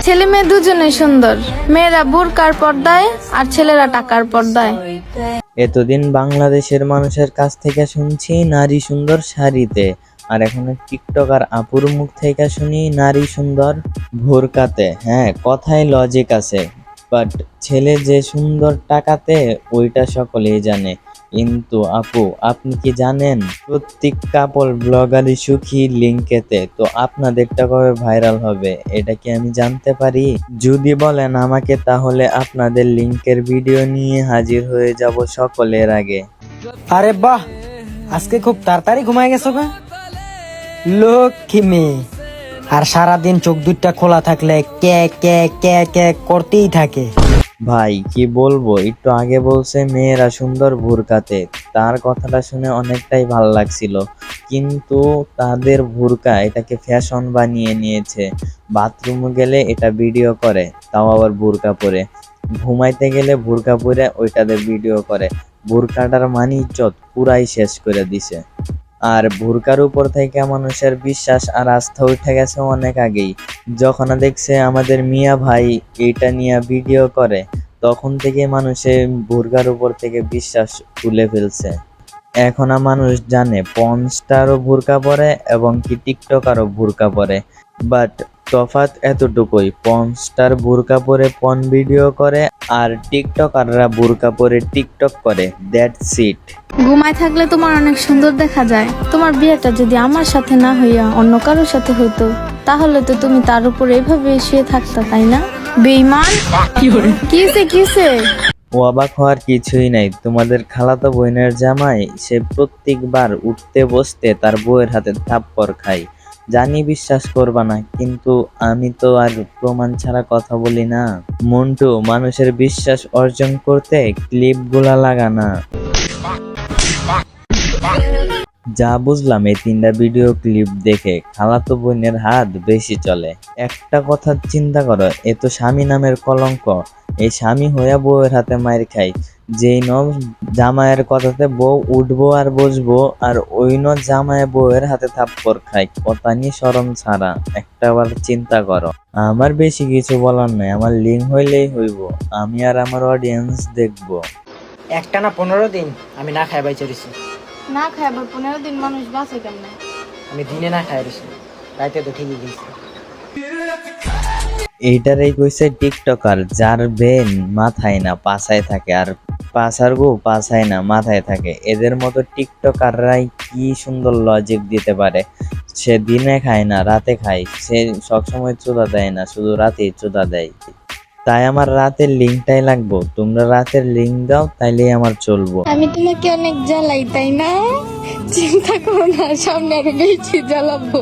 ছেলে মেয়ে দুজনেই সুন্দর, মেয়েরা বোরকার পর্দায় আর ছেলেরা টাকার পর্দায়। এতদিন বাংলাদেশের মানুষের কাছ থেকে শুনছি নারী সুন্দর শাড়িতে, আর এখন টিকটকার আপুর মুখ থেকে শুনি নারী সুন্দর বোরকাতে। হ্যাঁ, কথায় লজিক আছে, বাট ছেলে যে সুন্দর টাকাতে ওইটা সকলেই জানে। কিন্তু আপু, আপনি কি জানেন প্রত্যেক কাপল ব্লগারই সুখী লিঙ্কেতে? তো আপনাদেরটা কবে ভাইরাল হবে এটা কি আমি জানতে পারি? যদি বলেন আমাকে, তাহলে আপনাদের লিঙ্কের ভিডিও নিয়ে হাজির হয়ে যাব সকলের আগে। আরে বাহ, আজকে খুব তাড়াতাড়ি ঘুমায় গেছো গা, লক্ষ্মী মেয়ে। আর সারাদিন চোখ দুইটা খোলা থাকলে কে কে কে কে করতেই থাকে। ভাই কি বলবো, একটু আগে বলছে মেয়েরা সুন্দর বোরকাতে, তার কথাটা শুনে অনেকটাই ভালো লাগছিল। কিন্তু তাদের বোরকা এটাকে ফ্যাশন বানিয়ে নিয়েছে। বাথরুমে গেলে এটা ভিডিও করে, তাও আবার বোরকা পরে। ঘুমাইতে গেলে বোরকা পরে ওইটাতে ভিডিও করে। বোরকাটার মানি ইজ্জত পুরাই শেষ করে দিছে। আর বোরকার উপর থেকে মানুষের বিশ্বাস আর আস্থা উঠে গেছে অনেক আগেই। যখন দেখছে আমাদের মিয়া ভাই এটা নিয়ে ভিডিও করে, তখন থেকে মানুষের বোরকার উপর থেকে বিশ্বাস তুলে ফেলছে। এখন মানুষ জানে পর্নস্টারও বোরকা পরে এবং কি টিকটকারও বোরকা পরে, বাট তফাৎ এতটুকুই, পর্নস্টার বোরকা পরে পর্ন ভিডিও করে আর টিকটকাররা বোরকা পরে টিকটক করে, দ্যাটস ইট। ঘুমায় থাকলে তোমার অনেক সুন্দর দেখা যায়। তোমার বিয়েটা যদি আমার সাথে না হইয়া অন্য কারোর সাথে হইতো, তাহলে তো তুমি তার উপর এইভাবে শুয়ে থাকতা, তাই না? বেঈমান। কিসে ও অবাক হওয়ার কিছুই নাই। তোমাদের খালাতো বোনের জামাই, সে প্রত্যেকবার উঠতে বসতে তার বউয়ের হাতে থাপ্পড় খায়। জানি বিশ্বাস করবা না, কিন্তু আমি তো আর প্রমাণ ছাড়া কথা বলি না। মন্টু, মানুষের বিশ্বাস অর্জন করতে ক্লিপগুলা লাগানা। যা বুঝলাম এই 3টা ভিডিও ক্লিপ দেখে, খালাতো বোনের হাত বেশি চলে। একটা কথা চিন্তা করো, এ তো স্বামী নামের কলঙ্ক। এই স্বামী হইয়া বউয়ের হাতে মায়ের খাই, যেই ন জামাইয়ের কথাতে বউ উঠবো আর বসবো, আর ওই ন জামাই বউয়ের হাতে থাপ্পড় খাই, কথা নিয়ে শরম ছাড়া। একটা বার চিন্তা করো। আমার বেশি কিছু বলার নাই, আমার লিঙ্ক হইলেই হইব, আমি আর আমার অডিয়েন্স দেখবো। একটানা 15 দিন আমি না খাই বাই চড়েছি। না খায় আবার 15 দিন মানুষ বাঁচে কেমনে? আমি দিনে না খাই রয়েছি, রাইতে তো ঠিকই গেছি। এইটারই কইছে টিকটকার, যার বেন মাথায় না পাছায় থাকে, আর পাছার গো পাছায় না মাথায় থাকে। এদের মতো টিকটকাররাই কি সুন্দর লজিক দিতে পারে। সে দিনে খায় না, রাতে খায়। সে সবসময় চোদা দেয় না, শুধু রাতেই চোদা দেয়। তাই আমার রাতের লিঙ্কটাই লাগবো। তোমরা রাতের লিঙ্ক দাও, তাইলেই আমার চলবো। আমি তোমাকে অনেক জ্বালাই, তাই না? চিন্তা করো না, সামনে আরো বেশি জ্বালাবো।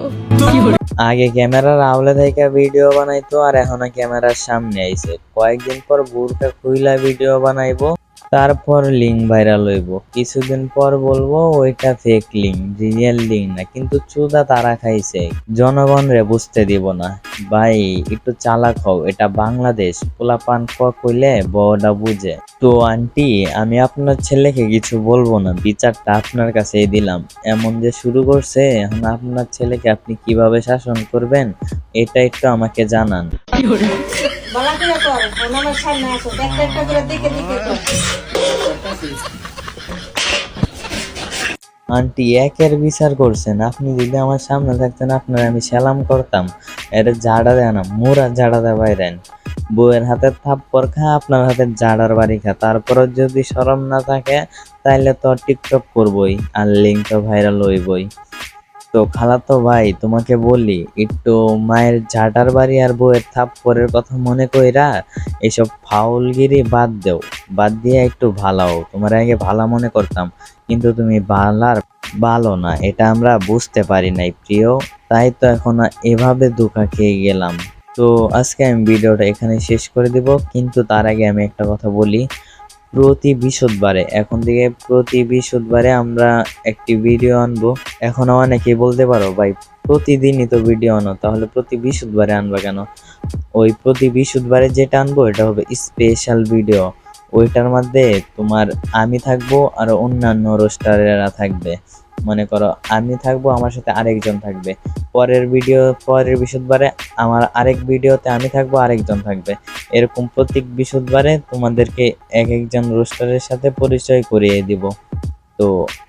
আগে ক্যামেরার আওলে থেকে ভিডিও বানাইতো, আর এখন ক্যামেরার সামনে আইছে। কয়েকদিন পর বোরকা খুইলা ভিডিও বানাইবো, তারপর লিঙ্ক ভাইরাল হইব। কিছুদিন পর বলবো ওইটা ফেক লিঙ্ক, রিয়েল লিঙ্ক না। কিন্তু চুদা তারা খাইছে, জনগণ রে বুঝতে দিব না। ভাই একটু চালাক হও, এটা বাংলাদেশ। পোলাপান কইলে বড়টা বুঝে। তো আন্টি, আমি আপনার ছেলেকে কিছু বলবো না, বিচারটা আপনার কাছেই দিলাম। এমন যে শুরু করছে, এখন আপনার ছেলেকে আপনি কিভাবে শাসন করবেন এটা একটু আমাকে জানান। আন্টি, একের বিচার করছেন। আপনি যদি আমার সামনে থাকতেন, আপনার আমি সালাম করতাম। এটা জাড়া দেয় না, মোরা জাড়া দেয় বাইরেন। বউয়ের হাতে থাপ্পড় খা, আপনার হাতে জাড়ার বাড়ি খা। তারপরে যদি শরম না থাকে, তাইলে তো টিকটক করবই, আর লিঙ্ক তো ভাইরাল হইবই। তো খালাতো ভাই, তোমাকে বলি, একটু মায়ের ঝাঁটার বাড়ি আর বউয়ের থাপ্পড়ের কথা মনে কইরা এইসব ফাউলগিরি বাদ দেও। বাদ দিয়ে একটু ভালাও। তোমার আগে ভালা মনে করতাম, কিন্তু তুমি ভালার ভালো না, এটা আমরা বুঝতে পারি নাই প্রিয়। তাই তো এখন এভাবে ধোঁকা খেয়ে গেলাম। তো আজকে আমি ভিডিওটা এখানে শেষ করে দিব, কিন্তু তার আগে আমি একটা কথা বলি। প্রতি বৃহস্পতিবারে, এখন থেকে প্রতি বৃহস্পতিবারে আমরা একটি ভিডিও আনবো। এখন অনেকেই বলতে পারো, ভাই প্রতিদিনই তো ভিডিও আনো, তাহলে প্রতি বৃহস্পতিবারে আনবা কেন? ওই প্রতি বৃহস্পতিবারে যেটা আনবো এটা হবে স্পেশাল ভিডিও। ওইটার মধ্যে তোমার আমি থাকবো আর অন্যান্য রোস্টারেরা থাকবে। মনে করো আমি থাকবো, আমার সাথে আরেকজন থাকবে, পরের বৃহস্পতিবারে আমার আরেক ভিডিওতে আমি থাকবো, আরেকজন থাকবে, এরকম প্রত্যেক বৃহস্পতিবারে তোমাদেরকে এক একজন রোস্টারের সাথে পরিচয় করিয়ে দিব। তো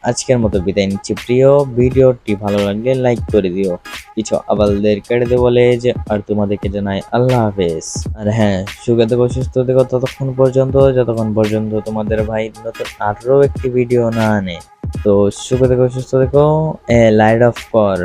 আজকের মতো বিদায় নিচ্ছি। প্রিয় ভিডিওটি ভালো লাগলে লাইক করে দিও, কিছু আবালদের কেটে দেবো যে, আর তোমাদেরকে জানাই আল্লাহ হাফেজ। আর হ্যাঁ, সুখে থেকো, সুস্থ থেকো ততক্ষণ পর্যন্ত, যতক্ষণ পর্যন্ত তোমাদের ভাই নতুন আরও একটি ভিডিও না আনে। তো সুখে থেকো, সুস্থ থেকো, লাইট অফ কর।